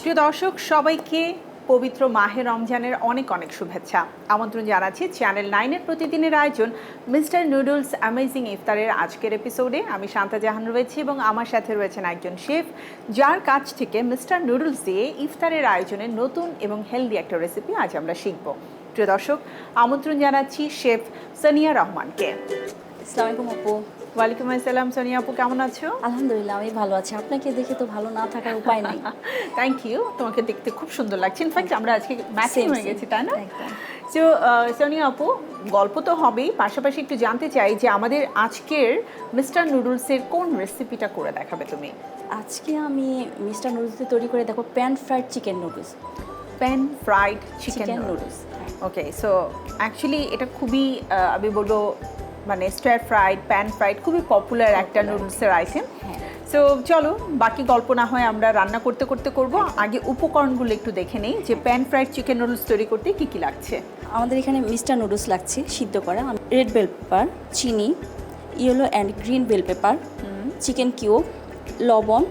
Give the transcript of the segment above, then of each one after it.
প্রিয় দর্শক সবাইকে পবিত্র মাহে রমজানের অনেক অনেক শুভেচ্ছা আমন্ত্রণ জানাচ্ছি চ্যানেল 9-এর প্রতিদিনের আয়োজন মিস্টার নুডলস অ্যামেজিং ইফতারের আজকের এপিসোডে। আমি শান্তা জাহান রয়েছি এবং আমার সাথে রয়েছেন একজন শেফ, যার কাছ থেকে মিস্টার নুডলস দিয়ে ইফতারের আয়োজনে নতুন এবং হেলদি একটা রেসিপি আজ আমরা শিখব। প্রিয় দর্শক, আমন্ত্রণ জানাচ্ছি শেফ সানিয়া রহমানকে। আসসালামু আলাইকুম আপু। ওয়ালাইকুম আসসালাম। সোনিয়া আপু, কেমন আছো? আলহামদুলিল্লাহ, আমি ভালো আছি। আপনাকে দেখে তো ভালো না থাকার উপায় নাই। থ্যাংক ইউ, তোমাকে দেখতে খুব সুন্দর লাগছে। ইনফ্যাক্ট আমরা আজকে ম্যাচিং হয়ে গেছি, তাই না? তো সোনিয়া আপু, গল্প তো হবেই, পাশাপাশি একটু জানতে চাই যে আমাদের আজকের মিস্টার নুডলসের কোন রেসিপিটা করে দেখাবে তুমি? আজকে আমি মিস্টার নুডলস তৈরি করে দেখো pan fried chicken noodles. Pan fried chicken chicken noodles. Noodles. Okay, so actually এটা খুবই আমি বলবো মানে স্টার ফ্রাইড, প্যান ফ্রাইড খুবই পপুলার একটা নুডলসের আইটেম। সো চলো, বাকি গল্প না হয় আমরা রান্না করতে করতে করব। আগে উপকরণগুলো একটু দেখে নেই যে প্যান ফ্রাইড চিকেন নুডলস তৈরি করতে কী কী লাগছে। আমাদের এখানে মিস্টার নুডলস লাগছে সিদ্ধ করা, রেড বেল পেপার, চিনি, yellow and green bell pepper, chicken cube, লবণ,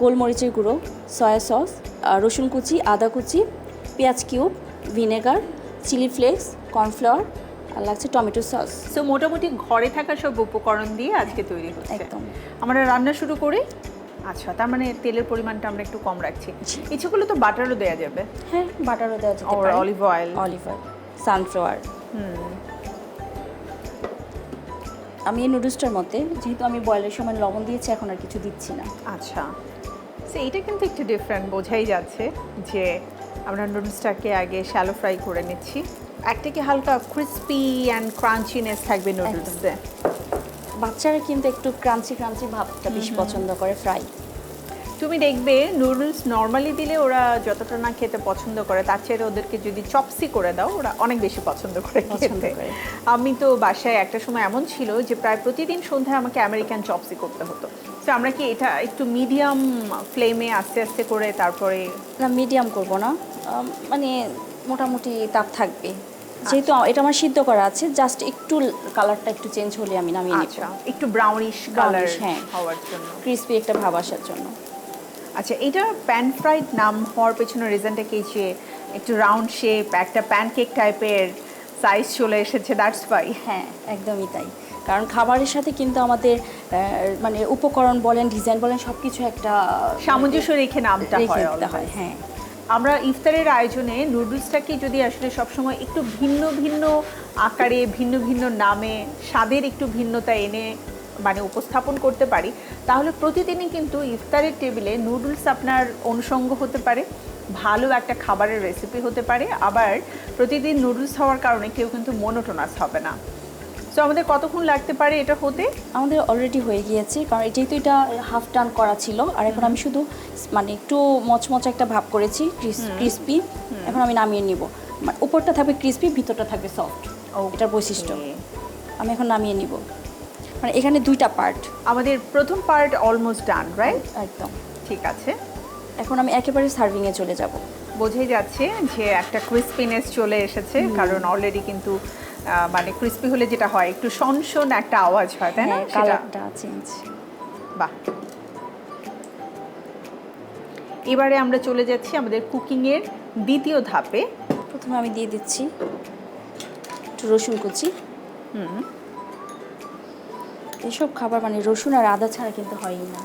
গোলমরিচের গুঁড়ো, সয়া সস, রসুন কুচি, আদা কুচি, পেঁয়াজ cube, vinegar, chilli flakes, cornflour, আর লাগছে টমেটো সস। সো মোটামুটি ঘরে থাকা সব উপকরণ দিয়ে আজকে তৈরি হচ্ছে। একদম। আমরা রান্না শুরু করি। আচ্ছা, তার মানে তেলের পরিমাণটা আমরা একটু কম রাখছি। ইচ্ছেগুলো তো বাটারও দেওয়া যাবে। হ্যাঁ, বাটারও দেওয়া যেতে আর পারে। Olive oil, sunflower. আমি এই নুডলসটার মধ্যে যেহেতু আমি বয়েলের সময় লবণ দিয়েছি, এখন আর কিছু দিচ্ছি না। আচ্ছা, সো এটা কিন্তু একটু ডিফারেন্ট, বোঝাই যাচ্ছে যে আমরা নুডলসটাকে আগে শ্যালো ফ্রাই করে নিচ্ছি। একটা কি হালকা ক্রিস্পি অ্যান্ড ক্রাঞ্চিনেস থাকবে নুডলসে। বাচ্চারা কিন্তু একটু ক্রাঞ্চি ক্রাঞ্চি ভাবটা বেশি পছন্দ করে ফ্রাই। তুমি দেখবে নুডলস নর্মালি দিলে ওরা যতটা না খেতে পছন্দ করে, তার চেয়ে ওদেরকে যদি চপসি করে দাও ওরা অনেক বেশি পছন্দ করে খেতে। আমি তো বাসায় একটা সময় এমন ছিল যে প্রায় প্রতিদিন সন্ধ্যায় আমাকে আমেরিকান চপসি করতে হতো। তো আমরা কি এটা একটু মিডিয়াম ফ্লেমে আস্তে আস্তে করে তারপরে? না, মিডিয়াম করব না, মানে মোটামুটি তাপ থাকবে। যেহেতু এটা আমার সিদ্ধ করা আছে, জাস্ট একটু কালারটা একটু চেঞ্জ হলে আমি নামিয়ে নিব। আচ্ছা, একটু ব্রাউনিশ কালার হ্যাঁ, হওয়ার জন্য, ক্রিসপি একটা ভাব আসার জন্য। আচ্ছা, এটা প্যান ফ্রাইড নাম হওয়ার পেছনে রিজনটা কি যে একটু রাউন্ড শেপ, একটা প্যানকেক টাইপের সাইজ চলে এসেছে, দ্যাটস ওয়াই? হ্যাঁ, একদমই তাই। কারণ খাবারের সাথে কিন্তু আমাদের মানে উপকরণ বলেন, ডিজাইন বলেন, সব কিছু একটা সামঞ্জস্য রেখে নামটা হয়। হ্যাঁ, আমরা ইফতারের আয়োজনে নুডলসটাকে যদি আসলে সবসময় একটু ভিন্ন ভিন্ন আকারে, ভিন্ন ভিন্ন নামে, স্বাদের একটু ভিন্নতা এনে মানে উপস্থাপন করতে পারি, তাহলে প্রতিদিনই কিন্তু ইফতারের টেবিলে নুডলস আপনার অনুষঙ্গ হতে পারে, ভালো একটা খাবারের রেসিপি হতে পারে। আবার প্রতিদিন নুডলস হওয়ার কারণে কেউ কিন্তু মোনোটোনাস হবে না। সো আমাদের কতক্ষণ লাগতে পারে এটা হতে? আমাদের অলরেডি হয়ে গিয়েছে, কারণ যেহেতু এটা হাফ ডান করা ছিল। আর এখন আমি শুধু মানে একটু মচমচে একটা ভাব করেছি, ক্রিসপি। এখন আমি নামিয়ে নিব। মানে উপরটা থাকবে ক্রিসপি, ভিতরটা থাকবে সফট। এটার বৈশিষ্ট্য। আমি এখন নামিয়ে নিব। মানে এখানে দুইটা পার্ট। আমাদের প্রথম পার্ট অলমোস্ট ডান, রাইট? একদম ঠিক আছে। এখন আমি একেবারে সার্ভিংয়ে চলে যাব। বোঝাই যাচ্ছে যে একটা ক্রিস্পিনেস চলে এসেছে, কারণ অলরেডি কিন্তু মানে ক্রিস্পি হলে যেটা হয় একটু শনশন একটা আওয়াজ হয়, তাই না? কালারটা চেঞ্জ। বাহ। এবারে আমরা চলে যাচ্ছি আমাদের কুকিংয়ের দ্বিতীয় ধাপে। প্রথমে আমি দিয়ে দিচ্ছি একটু রসুন কুচি। এসব খাবার মানে রসুন আর আদা ছাড়া কিন্তু হয়ই না।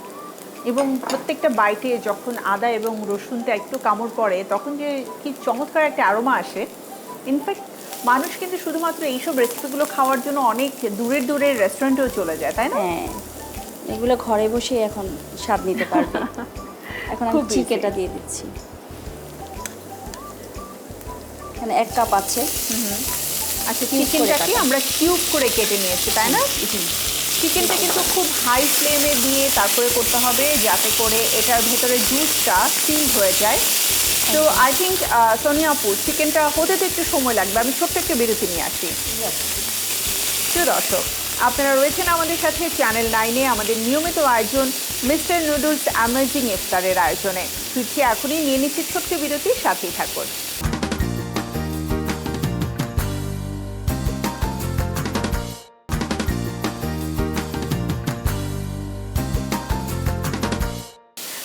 এবং প্রত্যেকটা বাইটে যখন আদা এবং রসুনটা একটু কামড় পড়ে, তখন যে কি চমৎকার একটা অ্যারোমা আসে। ইনফ্যাক্ট মানুষ কিন্তু শুধুমাত্র এইসব রেসিপিগুলো খাওয়ার জন্য অনেক দূরের দূরের রেস্টুরেন্টেও চলে যায়, তাই না? হ্যাঁ, এগুলো ঘরে বসে এখন স্বাদ নিতে পারবে। এখন আমি চিকেনটা দিয়ে দিচ্ছি। এখানে 1 কাপ আছে। আচ্ছা, চিকেনটাকে আমরা কিউব করে কেটে নিয়েছি, তাই না? চিকেনটা কিন্তু খুব হাই ফ্লেমে দিয়ে তারপরে করতে হবে, যাতে করে এটার ভেতরে জুসটা সিল হয়ে যায়। তো আই থিঙ্ক সোনিয়া আপু, চিকেনটা হতে তো একটু সময় লাগবে। আমি ছোট্ট একটা বিরতি নিয়ে আসি। প্রিয় দর্শক, আপনারা রয়েছেন আমাদের সাথে চ্যানেল 9-এ আমাদের নিয়মিত আয়োজন মিস্টার নুডলস অ্যামেজিং ইফতারের আয়োজনে। ফিরছি এখনই, নিয়ে নিচ্ছি ছোট্ট বিরতি, সাথেই থাকুন।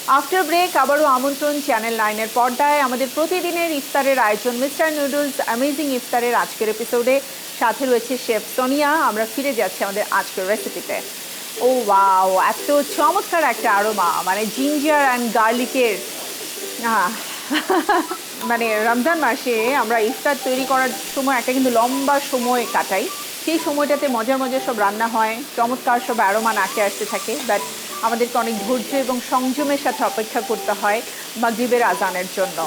আফটার ব্রেক আবারও আমন্ত্রণ চ্যানেল 9-এর পর্দায় আমাদের প্রতিদিনের ইফতারের আয়োজন মিস্টার নুডলস অ্যামেজিং ইফতারের আজকের এপিসোডে। সাথে রয়েছে শেফ সোনিয়া। আমরা ফিরে যাচ্ছি আমাদের আজকের রেসিপিতে। ও ওয়াও, এত চমৎকার একটা আরোমা, মানে জিঞ্জার অ্যান্ড গার্লিকের। মানে রমজান মাসে আমরা ইফতার তৈরি করার সময় একটা কিন্তু লম্বা সময় কাটাই। সেই সময়টাতে মজার মজার সব রান্না হয়, চমৎকার সব অ্যারোমা নাকে আসতে থাকে, বাট আমাদেরকে অনেক ধৈর্য এবং সংযমের সাথে অপেক্ষা করতে হয় মাগরিবের আজানের জন্য।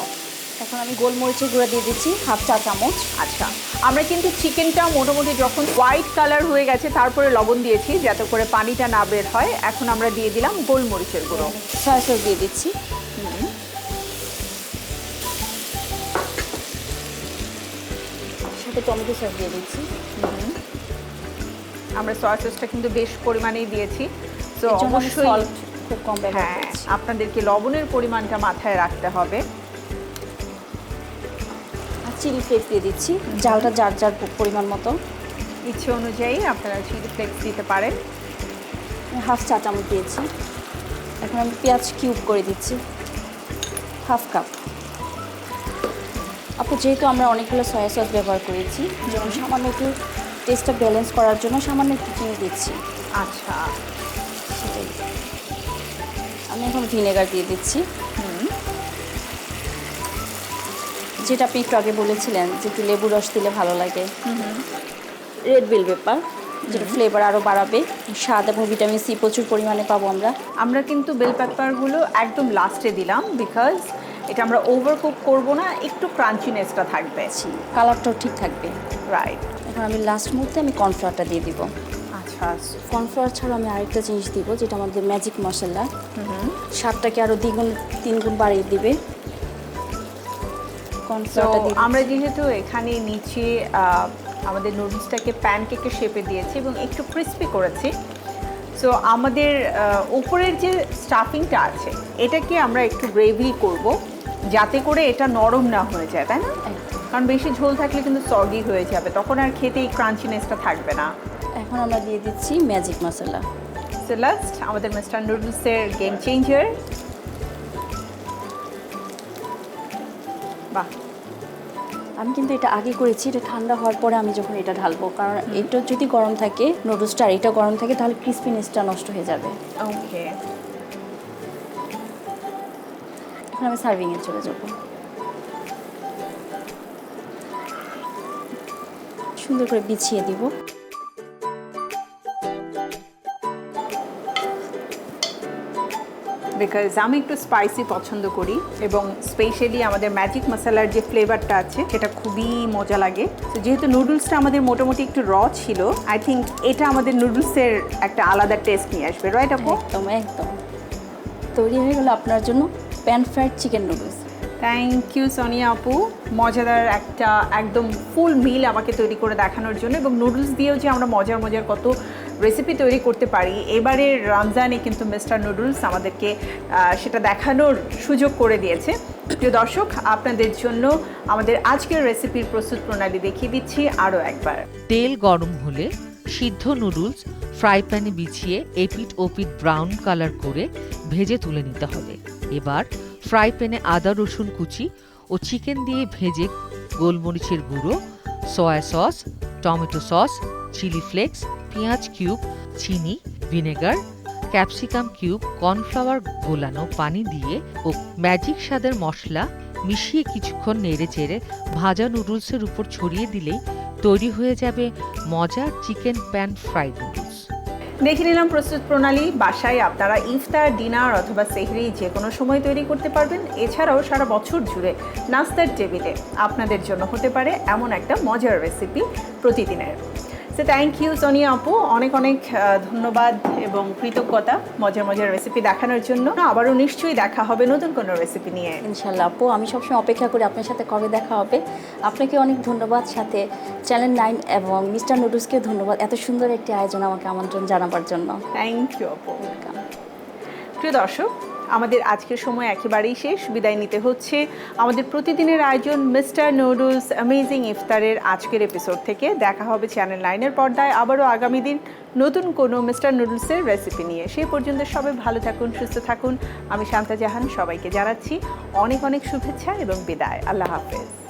এখন আমি গোলমরিচের গুঁড়া দিয়ে দিচ্ছি 1/2 চা চামচ। আচ্ছা, আমরা কিন্তু চিকেনটা মোটামুটি যখন হোয়াইট কালার হয়ে গেছে তারপরে লবণ দিয়েছি যাতে করে পানিটা না বের হয়। এখন আমরা দিয়ে দিলাম গোলমরিচের গুঁড়ো, সয়া সস দিয়ে দিচ্ছি। সাথে টমেটো সস দিয়ে দিচ্ছি। আমরা সয়া সসটা কিন্তু বেশ পরিমাণেই দিয়েছি, তো এর জন্য আমি অবশ্যই salt খুব কম ব্যবহার হ্যাঁ, করছি। আপনাদেরকে লবণের পরিমাণটা মাথায় রাখতে হবে। আর চিলি ফ্লেক্স দিয়ে দিচ্ছি, ঝালটা যার যার পরিমাণ মতো। ইচ্ছে অনুযায়ী আপনারা চিলি ফ্লেক্স দিতে পারেন। 1/2 চা চামচ দিয়েছি। এখন আমি পেঁয়াজ কিউব করে দিচ্ছি 1/2 কাপ। আপু যেহেতু আমরা অনেকগুলো সয়া সস ব্যবহার করেছি, যেমন সামান্য একটু টেস্টটা ব্যালেন্স করার জন্য সামান্য একটু চিনি দিচ্ছি। আচ্ছা, সেটাই। আমি এখন ভিনেগার দিয়ে দিচ্ছি, যেটা আপনি একটু আগে বলেছিলেন যে একটু লেবু রস দিলে ভালো লাগে। রেড বেল পেপার, যেটা ফ্লেভার আরও বাড়াবে, স্বাদ এবং ভিটামিন সি প্রচুর পরিমাণে পাবো আমরা। আমরা কিন্তু বেল পেপারগুলো একদম লাস্টে দিলাম, বিকজ এটা আমরা ওভারকুক করব না, একটু ক্রাঞ্চিনেসটা থাকবে। কালারটাও ঠিক থাকবে। রাইট। এখন আমি লাস্ট মুহূর্তে আমি কর্নফ্লাওয়ারটা দিয়ে দিব। আচ্ছা, কর্নফ্লাওয়ার ছাড়া আমি আরেকটা জিনিস দিব, যেটা আমাদের ম্যাজিক মশলা, স্বাদটাকে আরও দ্বিগুণ 3 গুণ বাড়িয়ে দিবে। তো কর্নফ্লাওয়ারটা দিয়ে আমরা যেহেতু এখানে নিচে আমাদের নুডলসটাকে প্যানকেকের শেপে দিয়েছি এবং একটু ক্রিস্পি করেছি, সো আমাদের উপরের যে স্টাফিংটা আছে এটাকে আমরা একটু গ্রেভি করব যাতে করে এটা নরম না হয়ে যায়, তাই না? একদম। কারণ বেশি ঝোল থাকলে কিন্তু সগি হয়ে যাবে, তখন আর খেতে এই ক্রাঞ্চিনেসটা থাকবে না। এখন আমরা দিয়ে দিচ্ছি ম্যাজিক মশলা। সো লাস্ট আমাদের মিস্টার নুডলসের গেম চেঞ্জার। বাহ, আমি কিন্তু এটা আগে করেছি, এটা ঠান্ডা হওয়ার পরে আমি যখন এটা ঢালবো, কারণ এটা যদি গরম থাকে নুডলসটা আর এটা গরম থাকে তাহলে ক্রিস্পিনেসটা নষ্ট হয়ে যাবে। ওকে। এখন আমি সার্ভিংয়ে চলে যাব। সুন্দর করে বিছিয়ে দিব। বিকজ আমি একটু স্পাইসি পছন্দ করি এবং স্পেশালি আমাদের ম্যাজিক মশলার যে ফ্লেভারটা আছে সেটা খুবই মজা লাগে। তো যেহেতু নুডলসটা আমাদের মোটামুটি একটু র ছিল, আই থিঙ্ক এটা আমাদের নুডলসের একটা আলাদা টেস্ট নিয়ে আসবে, রাইট আপু? একদম একদম তৈরি হয়ে গেল আপনার জন্য pan fried chicken noodles. Thank you Sonia আপু, মজাদার একটা একদম ফুল মিল আমাকে তৈরি করে দেখানোর জন্য, এবং নুডলস দিয়েও যে আমরা মজার মজার কত রেসিপি তৈরি করতে পারি এবারের রমজানে কিন্তু মিস্টার নুডলস আমাদেরকে সেটা দেখানোর সুযোগ করে দিয়েছে। প্রিয় দর্শক, আপনাদের জন্য আমাদের আজকের রেসিপির প্রস্তুত প্রণালী দেখিয়ে দিচ্ছি আরও একবার। তেল গরম হলে সিদ্ধ নুডলস ফ্রাই প্যানে বিছিয়ে এপিট ওপিট ব্রাউন কালার করে ভেজে তুলে নিতে হবে। এবার ফ্রাই প্যানে আদা রসুন কুচি ও চিকেন দিয়ে ভেজে গোলমরিচের গুঁড়ো, soya sauce, tomato sauce, chilli flakes, পেঁয়াজ কিউব, চিনি, ভিনেগার, ক্যাপসিকাম কিউব, কর্নফ্লাওয়ার গোলানো পানি দিয়ে ও ম্যাজিক স্বাদের মশলা মিশিয়ে কিছুক্ষণ নেড়ে চেড়ে ভাজা নুডলসের উপর ছড়িয়ে দিলেই তৈরি হয়ে যাবে মজার চিকেন প্যান ফ্রাইড নুডলস। দেখে নিলাম প্রস্তুত প্রণালী। বাসায় আপনারা ইফতার, ডিনার অথবা সেহরি যে কোনো সময় তৈরি করতে পারবেন। এছাড়াও সারা বছর জুড়ে নাস্তার টেবিলে আপনাদের জন্য হতে পারে এমন একটা মজার রেসিপি প্রতিদিনের। সো থ্যাংক ইউ সোনিয়া আপু, অনেক অনেক ধন্যবাদ এবং কৃতজ্ঞতা মজার মজার রেসিপি দেখানোর জন্য। আবারও নিশ্চয়ই দেখা হবে নতুন কোনো রেসিপি নিয়ে। ইনশাল্লাহ আপু, আমি সবসময় অপেক্ষা করি আপনার সাথে কবে দেখা হবে। আপনাকে অনেক ধন্যবাদ, সাথে চ্যানেল 9 এবং মিস্টার নুডলসকেও ধন্যবাদ এত সুন্দর একটি আয়োজন আমাকে আমন্ত্রণ জানাবার জন্য। থ্যাংক ইউ আপু। প্রিয় দর্শক, আমাদের আজকের সময় একেবারেই শেষ, বিদায় নিতে হচ্ছে আমাদের প্রতিদিনের আয়োজন মিস্টার নুডলস অ্যামেজিং ইফতারের আজকের এপিসোড থেকে। দেখা হবে চ্যানেল 9-এর পর্দায় আবারও আগামী দিন নতুন কোনো মিস্টার নুডলসের রেসিপি নিয়ে। সেই পর্যন্ত সবাই ভালো থাকুন, সুস্থ থাকুন। আমি শান্তা জাহান সবাইকে জানাচ্ছি অনেক অনেক শুভেচ্ছা এবং বিদায়। আল্লাহ হাফেজ।